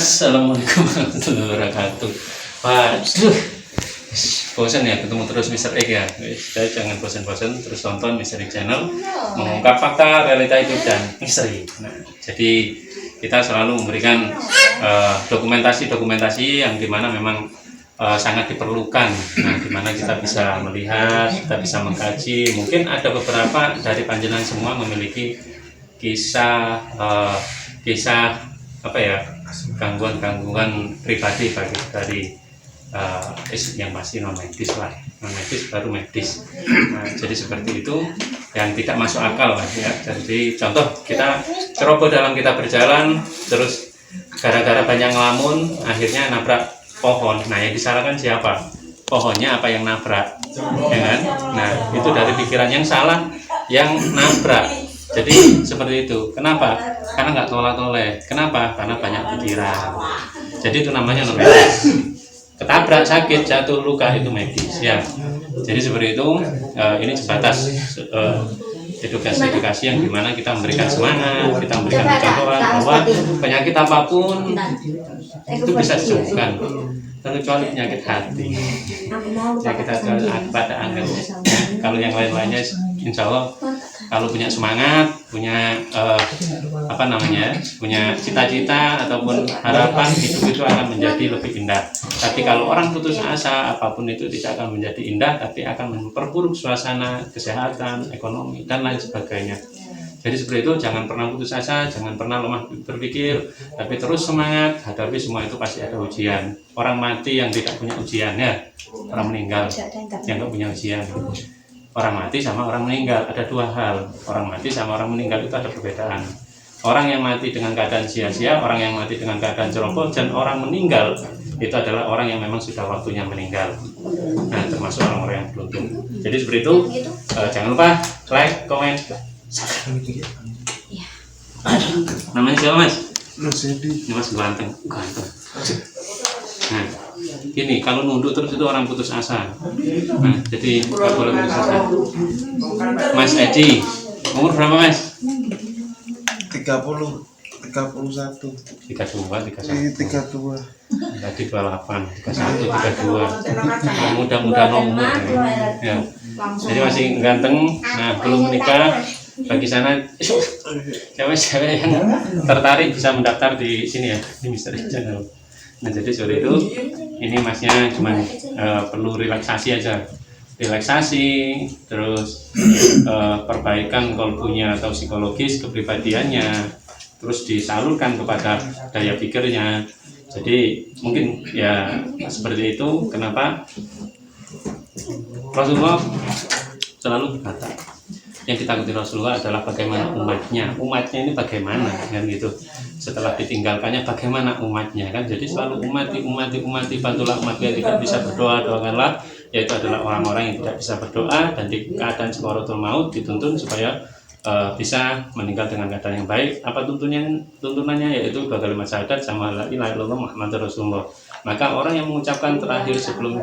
Assalamualaikum warahmatullahi wabarakatuh. Waduh, bosan ya ketemu terus Mr. X ya. Kita jangan bosan-bosan terus tonton Mr. X channel, mengungkap fakta, realita hidup dan misteri. Nah, jadi kita selalu memberikan dokumentasi yang dimana memang sangat diperlukan. Nah, dimana kita bisa melihat, kita bisa mengkaji. Mungkin ada beberapa dari panjenengan semua memiliki kisah apa ya, gangguan pribadi dari yang masih non medis lah, non medis baru medis. Nah, jadi seperti itu yang tidak masuk akal lah ya. Jadi contoh kita ceroboh dalam kita berjalan, terus gara-gara banyak ngelamun akhirnya nabrak pohon. Nah, yang disalahkan siapa? Pohonnya apa yang nabrak, ya kan? Nah, itu dari pikiran yang salah yang nabrak. Jadi seperti itu. Kenapa? Karena nggak tolak-toleh. Kenapa? Karena banyak pikiran. Jadi itu namanya non medis. Ketabrak, sakit, jatuh, luka itu medis ya. Jadi seperti itu. Ini sebatas edukasi yang dimana kita memberikan semangat, kita memberikan contohan bahwa penyakit apapun itu bisa disembuhkan, terkecuali penyakit hati. Ya, kita pada angin. Kalau yang lain-lainnya, insya Allah kalau punya semangat, punya punya cita-cita ataupun harapan, hidup itu akan menjadi lebih indah. Tapi kalau orang putus asa, apapun itu tidak akan menjadi indah, tapi akan memperburuk suasana, kesehatan, ekonomi dan lain sebagainya. Jadi seperti itu, jangan pernah putus asa, jangan pernah lemah berpikir, tapi terus semangat, hadapi semua itu pasti ada ujian. Orang mati yang tidak punya ujian ya, orang meninggal yang tidak punya ujian. Orang mati sama orang meninggal ada dua hal. Orang mati sama orang meninggal itu ada perbedaan. Orang yang mati dengan keadaan sia-sia, orang yang mati dengan keadaan ceroboh, dan orang meninggal itu adalah orang yang memang sudah waktunya meninggal. Nah, termasuk orang-orang yang beruntung. Jadi seperti itu. Jangan lupa like, comment, subscribe. Namanya siapa, Mas? Mas Edi. Ini Mas ganteng. Nah, gini, kalau nunduk terus itu orang putus asa. Nah, jadi nggak boleh putus asa. Mas Edi, umur berapa, Mas? 31. 32, 31. 32. Tadi 28, 31, 32. Mudah-mudahan umur ya. Jadi masih ganteng. Nah, belum menikah. Bagi sana cewek-cewek yang tertarik bisa mendaftar di sini ya, di Mr. Channel. Nah, jadi sore itu ini Masnya cuma perlu relaksasi aja, terus perbaikan kolbunya atau psikologis kepribadiannya, terus disalurkan kepada daya pikirnya. Jadi mungkin ya seperti itu. Kenapa Rasulullah selalu berkata, yang ditakuti Rasulullah adalah bagaimana umatnya ini bagaimana kan gitu. Setelah ditinggalkannya bagaimana umatnya kan. Jadi selalu umati, bantulah umatku yang tidak bisa berdoa, doakanlah. Yaitu adalah orang-orang yang tidak bisa berdoa dan di keadaan sakaratul maut dituntun supaya bisa meninggal dengan keadaan yang baik. Apa tuntunannya? Yaitu dua kalimat syahadat sama la ilaha illallah Muhammadur Rasulullah. Maka orang yang mengucapkan terakhir sebelum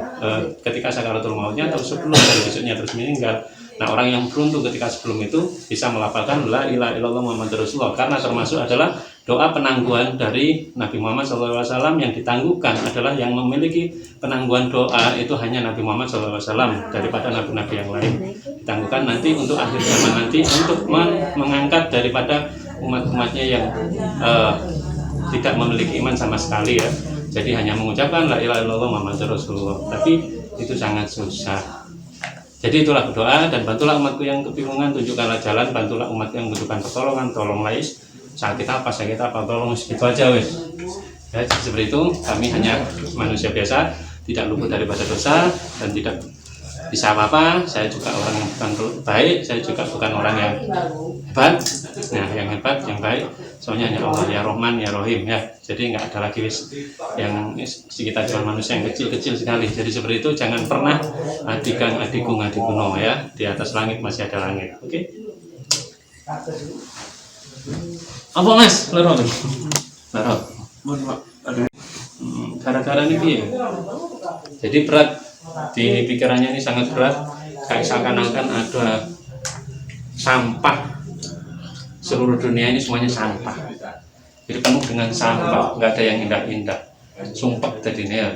ketika sakaratul mautnya atau sebelum dari besoknya terus meninggal. Nah, orang yang beruntung ketika sebelum itu bisa melafalkan la ilaha illallah Muhammadur Rasulullah, karena termasuk adalah doa penangguhan dari Nabi Muhammad SAW. Yang ditangguhkan adalah yang memiliki penangguhan doa itu hanya Nabi Muhammad SAW daripada nabi-nabi yang lain. Ditangguhkan nanti untuk akhir zaman nanti untuk mengangkat daripada umat-umatnya yang tidak memiliki iman sama sekali ya. Jadi hanya mengucapkan la ilaha illallah Muhammadur Rasulullah, tapi itu sangat susah. Jadi itulah berdoa dan bantulah umatku yang kebingungan, tunjukkanlah jalan, bantulah umatku yang membutuhkan pertolongan, tolonglah sakit apa, tolong, segitu aja wes. Ya, seperti itu. Kami hanya manusia biasa, tidak luput daripada dosa dan tidak bisa apa-apa. Saya juga orang yang bukan baik, saya juga bukan orang yang hebat. Nah, yang hebat, yang baik, soalnya hanya Allah, ya Rahman, ya Rahim ya. Jadi nggak ada lagi yang kita cuma manusia yang kecil-kecil sekali. Jadi seperti itu. Jangan pernah adikku no ya. Di atas langit masih ada langit. Oke? Apa Mas? Lorot. Gara-gara ini ya. Jadi berat di pikirannya ini, sangat berat. Kayak seakan-akan ada sampah, seluruh dunia ini semuanya sampah. Jadi penuh dengan sampah, nggak ada yang indah-indah. Sumpah jadinya,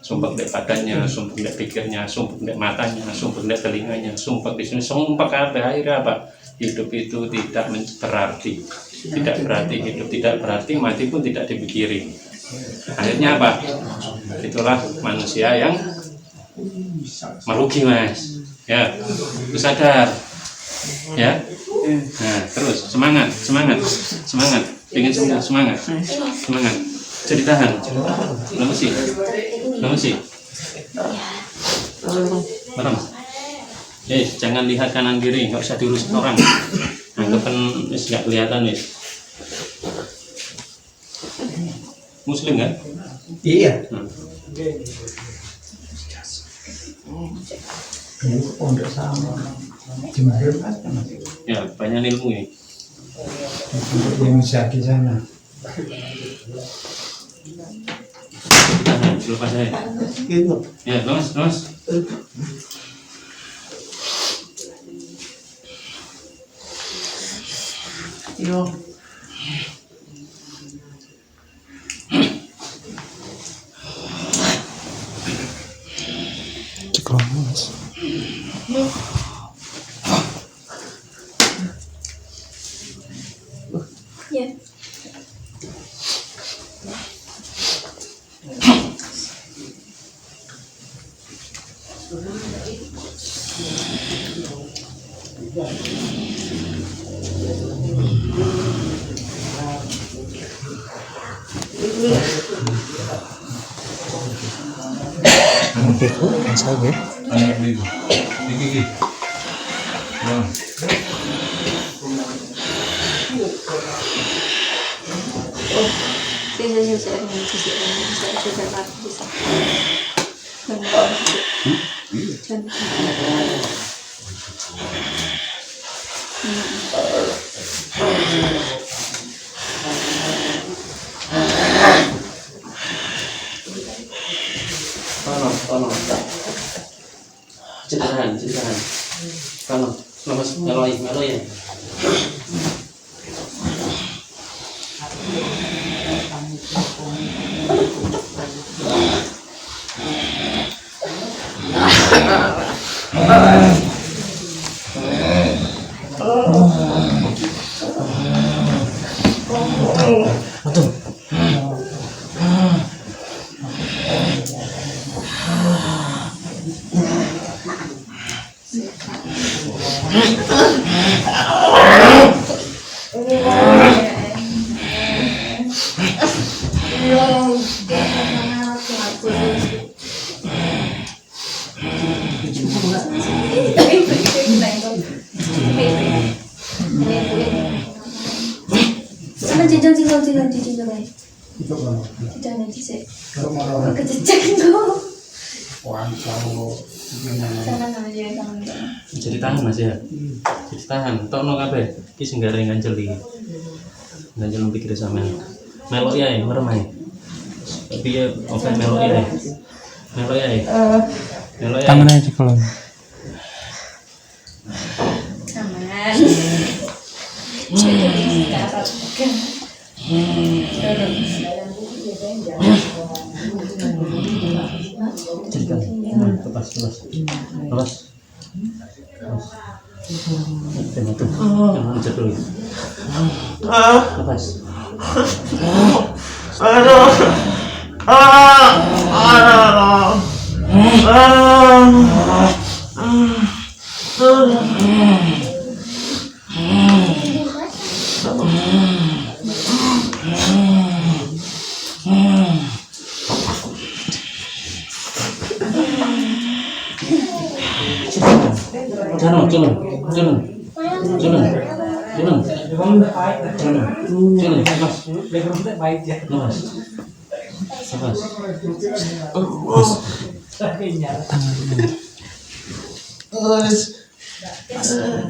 sumpah di badannya, sumpah di pikirnya, sumpah di matanya, sumpah di telinganya, sumpah di sini, sumpah kabeh. Akhirnya apa? Hidup itu tidak berarti, tidak berarti hidup, tidak berarti mati pun tidak dipikirin. Akhirnya apa? Itulah manusia yang merugi, Mas. Ya, terus sadar. Ya. Nah, terus semangat, semangat, semangat. Ingin sembuh, semangat, semangat. Jadi tahan. Belum sih, belum sih. Barang. Jangan lihat kanan kiri, nggak usah diurus orang. Anggapan nggak kelihatan nih. Muslim kan? Iya. Ini pondok sama di Mahir kan? Ya, banyak ilmu ini. Untuk yang Zaki sana. Tahan, lepas saya. Gitu. Ya, lemas. Yo. Mas. Ya. Kan saya. Gigi. Nah. Tolong. Citahan. Tolong, lemas, meloi ya. Sama jejak tinggal di jejak lain. Itu kalau Jejak nanti sih. kalau mau Kejejak itu. kalau Jangan aja jangan. Jadi tahan Mas ya. Jadi tahan. Tono kabeh. Iki sing gareng nganceli. Ngancel pikir sampean. Melok ya, merem ae. Piye oke melok ya. Melok ya. Melok ya. tangan aja kalau Aman. Jadi dapat kan. Lepas. Jangan tuh. Jangan lanjut dulu. Lepas. Jalan.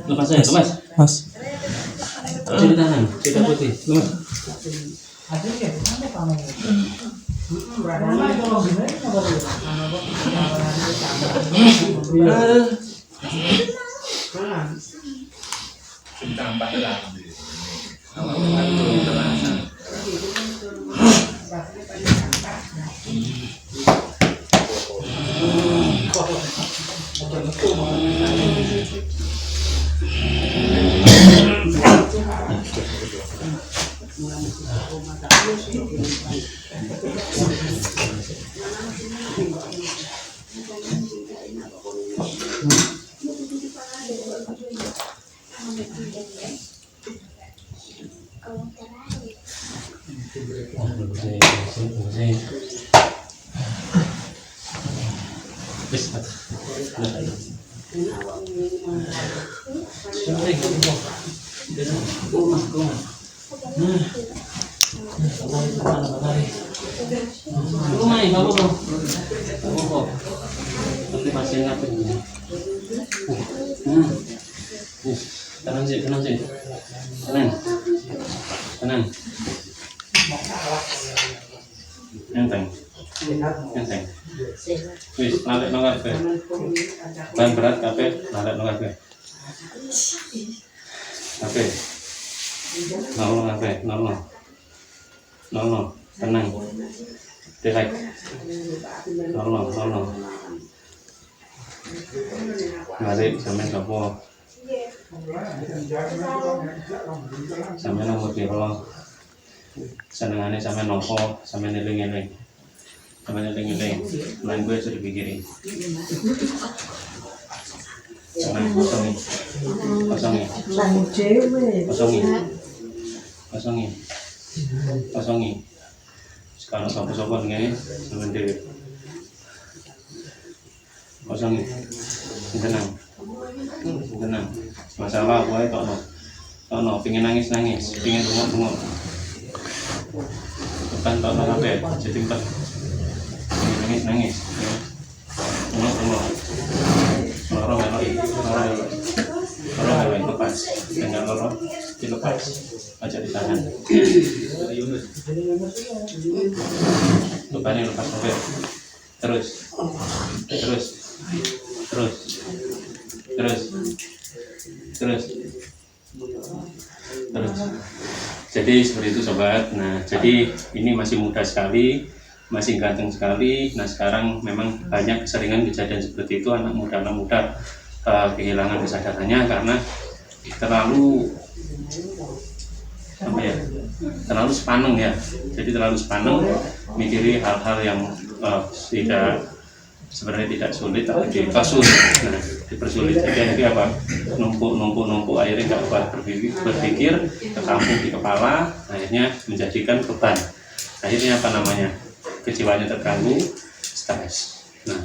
Lepas saya, lepas. Mas. Jadi tahan, tidak putih. Lepas. Tambah lah. Awal-awal turun terasa. Tenang sih, tenang sih, tenang, tenang, enteng, enteng. Wis, narik nongak be, ban berat kape, narik nongak be, kape, nol kape, nol, tenang, direct, nol, narik sampai kapo. Sampai nomor piro senengane sampai nopo sampai neling-eling lain gue sudah pikirin senang kosongi sekarang sopo-sopo ngene sampai dhewe kosongi tenang masalah gue tono pingin nangis pingin bengok bukan tono apa jadi tak pingin nangis bengok lorong lepas dengan lorong dilepas aja ditahan bebannya lepas sampai terus jadi seperti itu sobat. Nah jadi ini masih muda sekali, masih ganteng sekali. Nah sekarang memang banyak keseringan kejadian seperti itu anak muda kehilangan kesadarannya karena terlalu terlalu sepaneng ya. Jadi terlalu sepaneng mikiri hal-hal yang sebenarnya tidak sulit tapi dipersulit. Nah, dipersulit jadi apa? Numpuk akhirnya nggak kuat berpikir terkampung di kepala, akhirnya menjadikan beban. Akhirnya apa namanya? Kejiwaannya terganggu, stres. Nah,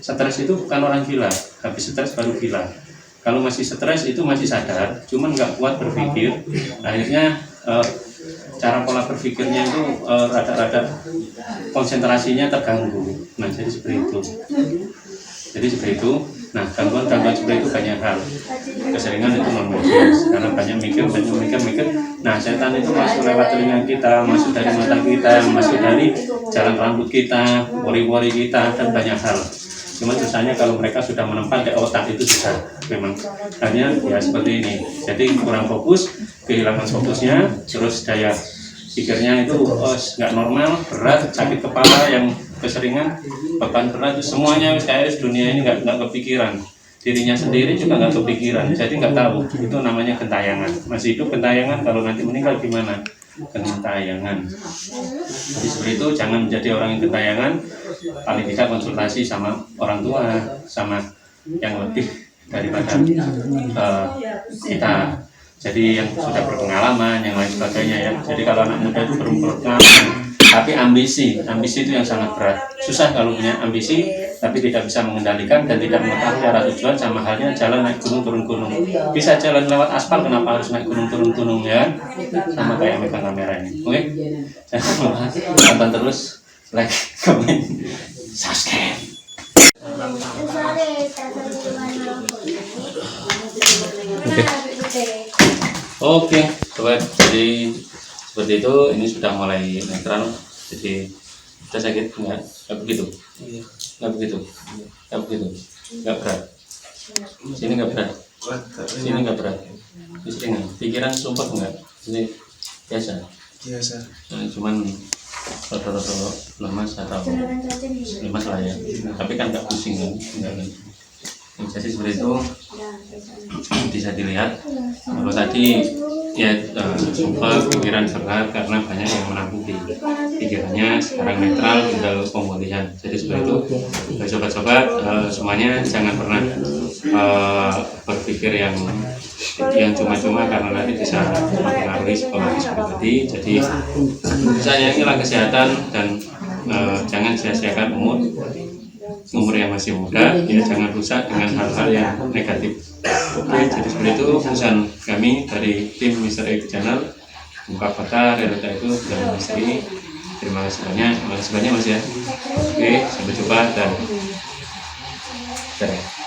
stres itu bukan orang gila, habis stres baru gila. Kalau masih stres itu masih sadar, cuman nggak kuat berpikir, akhirnya cara pola berpikirnya itu rada-rada konsentrasinya terganggu. Nah jadi seperti itu. Nah gangguan seperti itu banyak hal. Keseringan itu non medis karena banyak mikir. Nah setan itu masuk lewat telinga kita, masuk dari mata kita, masuk dari jalan rambut kita, pori-pori kita dan banyak hal. Cuma susahnya kalau mereka sudah menempat di otak itu susah. Memang hanya ya seperti ini. Jadi kurang fokus, kehilangan fokusnya, terus daya pikirnya itu nggak normal, berat, sakit kepala yang keseringan, beban berat, semuanya kayak dunia ini nggak kepikiran. Dirinya sendiri juga nggak kepikiran, jadi nggak tahu. Itu namanya gentayangan. Masih hidup gentayangan, kalau nanti meninggal gimana? Gentayangan. Jadi seperti itu, jangan menjadi orang yang gentayangan. Paling tidak konsultasi sama orang tua, sama yang lebih daripada kita. Jadi yang sudah berpengalaman, yang lain sebagainya ya. Jadi kalau anak muda itu berpengalaman, tapi ambisi itu yang sangat berat. Susah kalau punya ambisi, tapi tidak bisa mengendalikan dan tidak mengetahui arah tujuan. Sama halnya jalan naik gunung turun gunung. Bisa jalan lewat aspal, kenapa harus naik gunung turun gunung ya? Sama kayak megang kamera ini. Oke? Jangan lupa tonton terus, like, comment, subscribe. Oke, sobat. Jadi seperti itu. Ini sudah mulai netral. Jadi kita sakit nggak begitu, nggak begitu, nggak berat. Sini nggak berat, sini nggak berat. Di sini pikiran sumpah nggak. Ini biasa. Nah, cuman rada-rada lemas atau lemas lah ya, tapi kan nggak pusing kan, enggak. Jadi seperti itu bisa dilihat. Kalau tadi ya pikiran serat karena banyak yang menampung di pikirannya, sekarang netral tinggal pemulihan. Jadi seperti itu sobat-sobat, semuanya jangan pernah berpikir yang cuma-cuma karena nanti bisa mempengaruhi psikologis pribadi. Jadi sayangilah kesehatan dan jangan sia-siakan umur yang masih muda, ya jangan rusak dengan hal-hal yang negatif. Oke, jadi seperti itu pesan kami dari tim Mr. Ego Channel, ungkap fakta realita itu dan misteri. Terima kasih banyak Mas ya. Oke, sampai jumpa dan dadah.